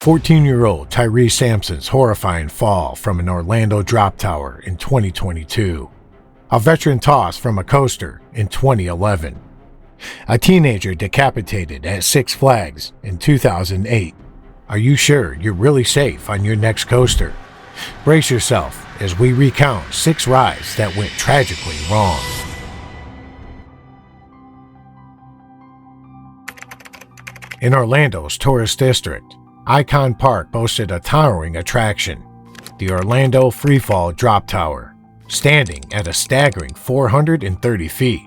14-year-old Tyre Sampson's horrifying fall from an Orlando drop tower in 2022. A veteran toss from a coaster in 2011. A teenager decapitated at Six Flags in 2008. Are you sure you're really safe on your next coaster? Brace yourself as we recount 6 rides that went tragically wrong. In Orlando's tourist district, Icon Park boasted a towering attraction, the Orlando Freefall Drop Tower. Standing at a staggering 430 feet,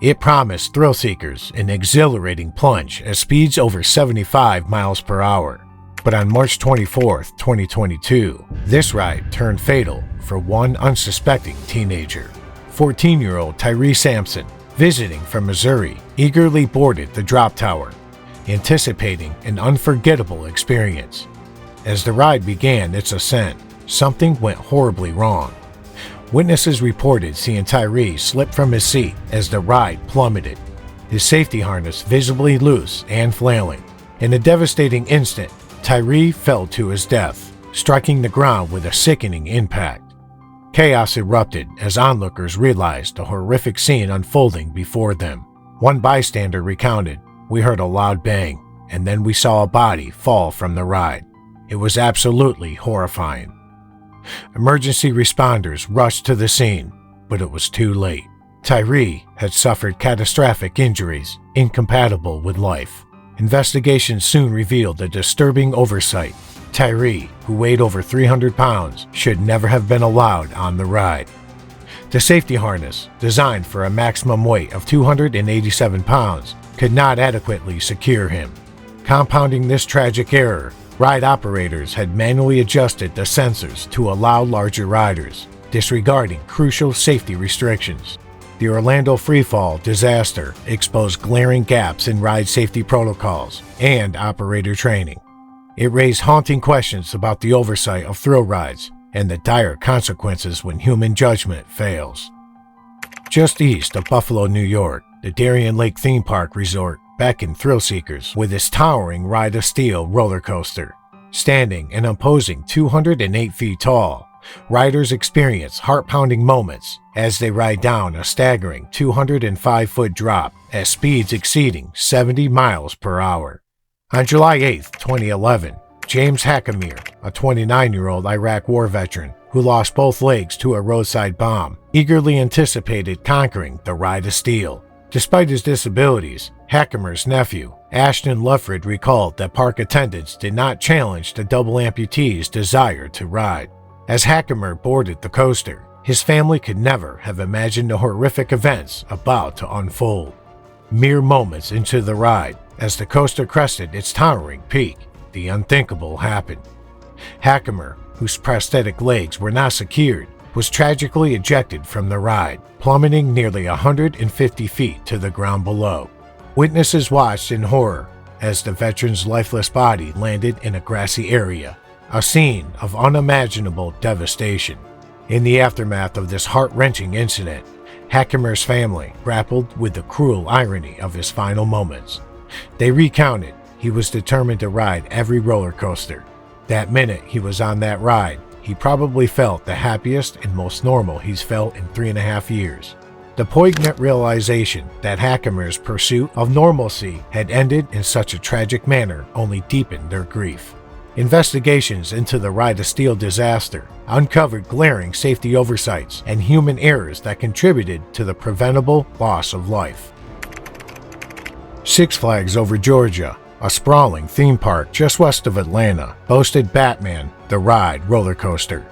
it promised thrill seekers an exhilarating plunge at speeds over 75 miles per hour. But on March 24, 2022, this ride turned fatal for one unsuspecting teenager. 14-year-old Tyre Sampson, visiting from Missouri, eagerly boarded the drop tower, anticipating an unforgettable experience. As the ride began its ascent, something went horribly wrong. Witnesses reported seeing Tyre slip from his seat as the ride plummeted, his safety harness visibly loose and flailing. In a devastating instant, Tyre fell to his death, striking the ground with a sickening impact. Chaos erupted as onlookers realized the horrific scene unfolding before them. One bystander recounted, "We heard a loud bang, and then we saw a body fall from the ride. It was absolutely horrifying." Emergency responders rushed to the scene, but it was too late. Tyre had suffered catastrophic injuries incompatible with life. Investigations soon revealed a disturbing oversight. Tyre, who weighed over 300 pounds, should never have been allowed on the ride. The safety harness, designed for a maximum weight of 287 pounds, could not adequately secure him. Compounding this tragic error, ride operators had manually adjusted the sensors to allow larger riders, disregarding crucial safety restrictions. The Orlando Freefall disaster exposed glaring gaps in ride safety protocols and operator training. It raised haunting questions about the oversight of thrill rides and the dire consequences when human judgment fails. Just east of Buffalo, New York, the Darien Lake Theme Park Resort beckoned thrill seekers with its towering Ride of Steel roller coaster. Standing an imposing 208 feet tall, riders experience heart-pounding moments as they ride down a staggering 205-foot drop at speeds exceeding 70 miles per hour. On July 8, 2011, James Hackemer, a 29-year-old Iraq war veteran who lost both legs to a roadside bomb, eagerly anticipated conquering the Ride of Steel. Despite his disabilities, Hackemer's nephew, Ashton Lufford, recalled that park attendants did not challenge the double amputee's desire to ride. As Hackemer boarded the coaster, his family could never have imagined the horrific events about to unfold. Mere moments into the ride, as the coaster crested its towering peak, the unthinkable happened. Hackemer, whose prosthetic legs were not secured, was tragically ejected from the ride, plummeting nearly 150 feet to the ground below. Witnesses watched in horror as the veteran's lifeless body landed in a grassy area, a scene of unimaginable devastation. In the aftermath of this heart-wrenching incident, Hackemer's family grappled with the cruel irony of his final moments. They recounted he was determined to ride every roller coaster. That minute he was on that ride, he probably felt the happiest and most normal he's felt in 3.5 years. The poignant realization that Hackemer's pursuit of normalcy had ended in such a tragic manner only deepened their grief. Investigations into the Ride of Steel disaster uncovered glaring safety oversights and human errors that contributed to the preventable loss of life. Six Flags Over Georgia, a sprawling theme park just west of Atlanta, boasted Batman, the Ride roller coaster,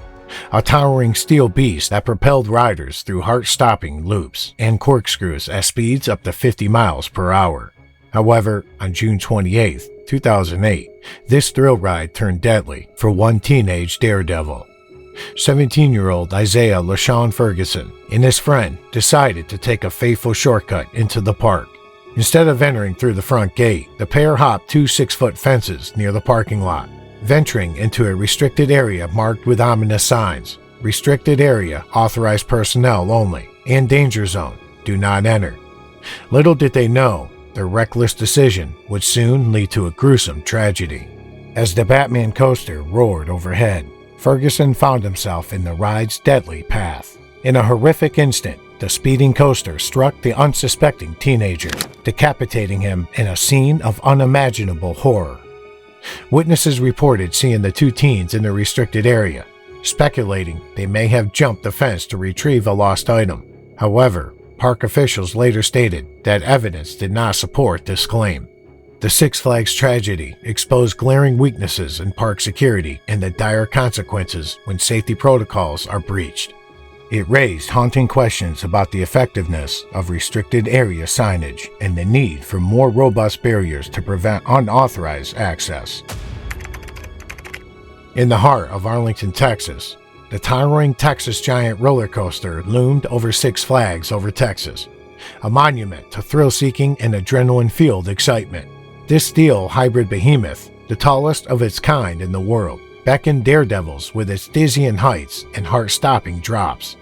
a towering steel beast that propelled riders through heart-stopping loops and corkscrews at speeds up to 50 miles per hour. However, on June 28, 2008, this thrill ride turned deadly for one teenage daredevil. 17-year-old Isaiah Leeshawn Ferguson and his friend decided to take a fateful shortcut into the park. Instead of entering through the front gate, the pair hopped 2 6-foot fences near the parking lot, venturing into a restricted area marked with ominous signs, "Restricted Area, Authorized Personnel Only," and "Danger Zone, Do Not Enter." Little did they know, their reckless decision would soon lead to a gruesome tragedy. As the Batman coaster roared overhead, Ferguson found himself in the ride's deadly path. In a horrific instant, the speeding coaster struck the unsuspecting teenager, decapitating him in a scene of unimaginable horror. Witnesses reported seeing the two teens in the restricted area, speculating they may have jumped the fence to retrieve a lost item. However, park officials later stated that evidence did not support this claim. The Six Flags tragedy exposed glaring weaknesses in park security and the dire consequences when safety protocols are breached. It raised haunting questions about the effectiveness of restricted area signage and the need for more robust barriers to prevent unauthorized access. In the heart of Arlington, Texas, the towering Texas Giant roller coaster loomed over Six Flags over Texas, a monument to thrill-seeking and adrenaline-fueled excitement. This steel hybrid behemoth, the tallest of its kind in the world, beckoned daredevils with its dizzying heights and heart-stopping drops.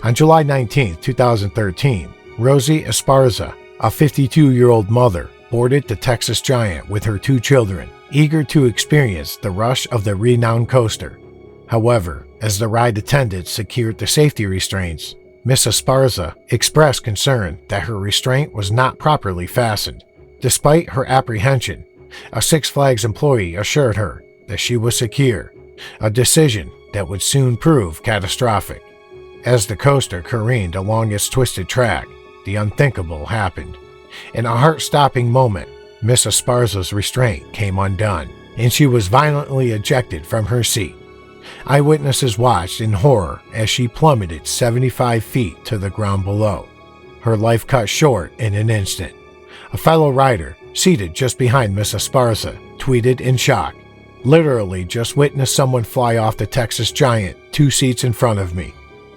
On July 19, 2013, Rosy Esparza, a 52-year-old mother, boarded the Texas Giant with her two children, eager to experience the rush of the renowned coaster. However, as the ride attendants secured the safety restraints, Miss Esparza expressed concern that her restraint was not properly fastened. Despite her apprehension, a Six Flags employee assured her that she was secure, a decision that would soon prove catastrophic. As the coaster careened along its twisted track, the unthinkable happened. In a heart-stopping moment, Miss Esparza's restraint came undone, and she was violently ejected from her seat. Eyewitnesses watched in horror as she plummeted 75 feet to the ground below, her life cut short in an instant. A fellow rider, seated just behind Miss Esparza, tweeted in shock, "Literally just witnessed someone fly off the Texas Giant 2 seats in front of me.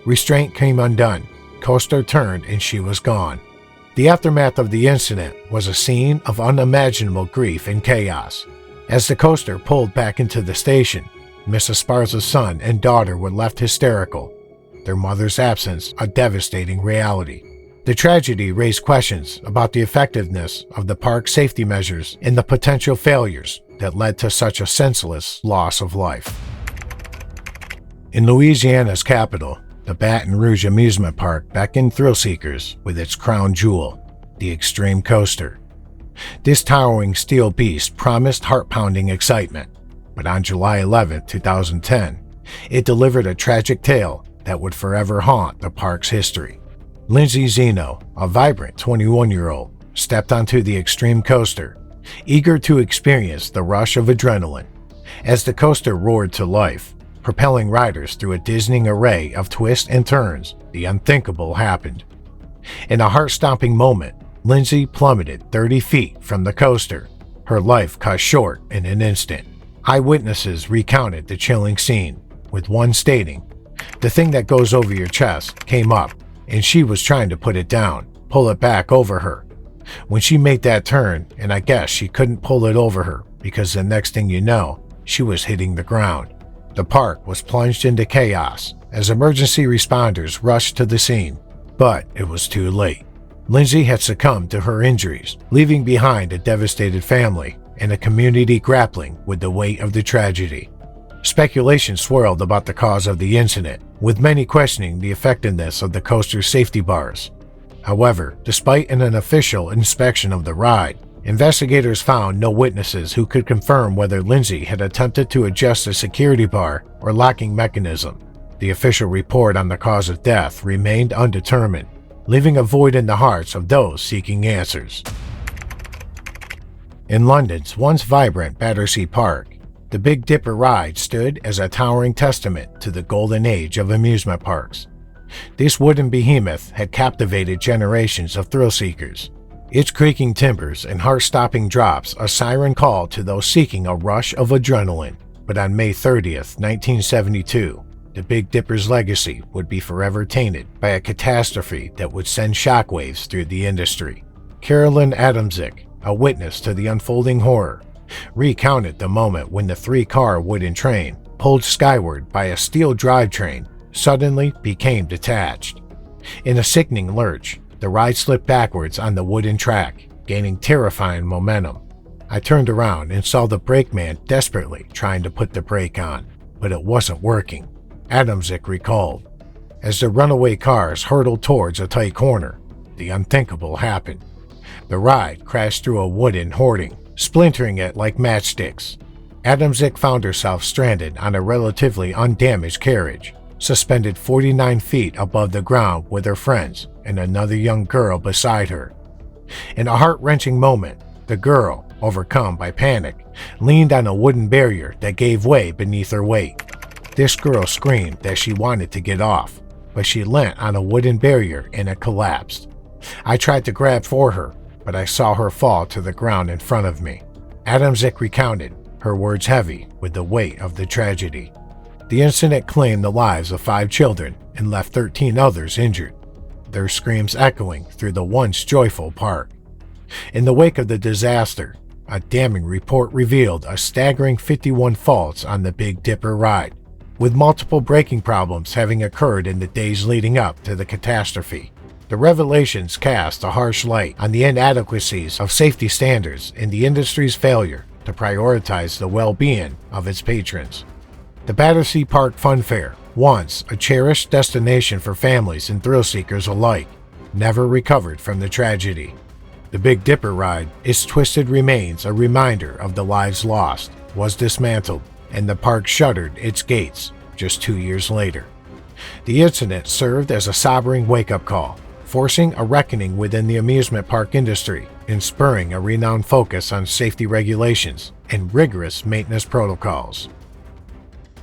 Restraint came undone, coaster turned and she was gone." The aftermath of the incident was a scene of unimaginable grief and chaos. As the coaster pulled back into the station, Miss Esparza's son and daughter were left hysterical, their mother's absence a devastating reality. The tragedy raised questions about the effectiveness of the park's safety measures and the potential failures that led to such a senseless loss of life. In Louisiana's capital, the Baton Rouge amusement park beckoned thrill-seekers with its crown jewel, the Extreme Coaster. This towering steel beast promised heart-pounding excitement, but on July 11, 2010, it delivered a tragic tale that would forever haunt the park's history. Lindsay Zeno, a vibrant 21-year-old, stepped onto the Extreme Coaster, eager to experience the rush of adrenaline. As the coaster roared to life, propelling riders through a dizzying array of twists and turns, the unthinkable happened. In a heart-stopping moment, Lindsay plummeted 30 feet from the coaster, her life cut short in an instant. Eyewitnesses recounted the chilling scene, with one stating, "The thing that goes over your chest came up, and she was trying to put it down, pull it back over her. When she made that turn, and I guess she couldn't pull it over her because the next thing you know, she was hitting the ground." The park was plunged into chaos as emergency responders rushed to the scene, but it was too late. Lindsay had succumbed to her injuries, leaving behind a devastated family and a community grappling with the weight of the tragedy. Speculation swirled about the cause of the incident, with many questioning the effectiveness of the coaster's safety bars. However, despite an unofficial inspection of the ride, investigators found no witnesses who could confirm whether Lindsay had attempted to adjust the security bar or locking mechanism. The official report on the cause of death remained undetermined, leaving a void in the hearts of those seeking answers. In London's once vibrant Battersea Park, the Big Dipper ride stood as a towering testament to the golden age of amusement parks. This wooden behemoth had captivated generations of thrill-seekers, its creaking timbers and heart-stopping drops a siren call to those seeking a rush of adrenaline. But on May 30th, 1972, the Big Dipper's legacy would be forever tainted by a catastrophe that would send shockwaves through the industry. Carolyn Adamczyk, a witness to the unfolding horror, recounted the moment when the three-car wooden train, pulled skyward by a steel drivetrain, suddenly became detached. In a sickening lurch, the ride slipped backwards on the wooden track, gaining terrifying momentum. I turned around and saw the brakeman desperately trying to put the brake on, but it wasn't working, Adamczyk recalled. As the runaway cars hurtled towards a tight corner, the unthinkable happened. The ride crashed through a wooden hoarding, splintering it like matchsticks. Adamczyk found herself stranded on a relatively undamaged carriage, suspended 49 feet above the ground with her friends and another young girl beside her. In a heart-wrenching moment, the girl, overcome by panic, leaned on a wooden barrier that gave way beneath her weight. This girl screamed that she wanted to get off, but she leant on a wooden barrier and it collapsed. I tried to grab for her, but I saw her fall to the ground in front of me. Adamczyk recounted, her words heavy with the weight of the tragedy. The incident claimed the lives of 5 children and left 13 others injured, their screams echoing through the once joyful park. In the wake of the disaster, a damning report revealed a staggering 51 faults on the Big Dipper ride, with multiple braking problems having occurred in the days leading up to the catastrophe. The revelations cast a harsh light on the inadequacies of safety standards and the industry's failure to prioritize the well-being of its patrons. The Battersea Park Fun Fair, once a cherished destination for families and thrill-seekers alike, never recovered from the tragedy. The Big Dipper ride, its twisted remains a reminder of the lives lost, was dismantled, and the park shuttered its gates just 2 years later. The incident served as a sobering wake-up call, forcing a reckoning within the amusement park industry and spurring a renowned focus on safety regulations and rigorous maintenance protocols.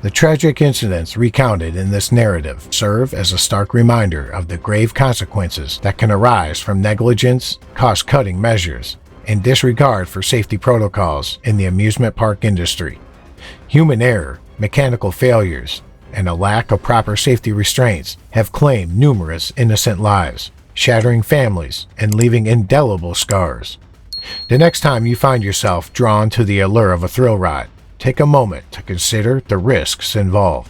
The tragic incidents recounted in this narrative serve as a stark reminder of the grave consequences that can arise from negligence, cost-cutting measures, and disregard for safety protocols in the amusement park industry. Human error, mechanical failures, and a lack of proper safety restraints have claimed numerous innocent lives, shattering families and leaving indelible scars. The next time you find yourself drawn to the allure of a thrill ride, take a moment to consider the risks involved.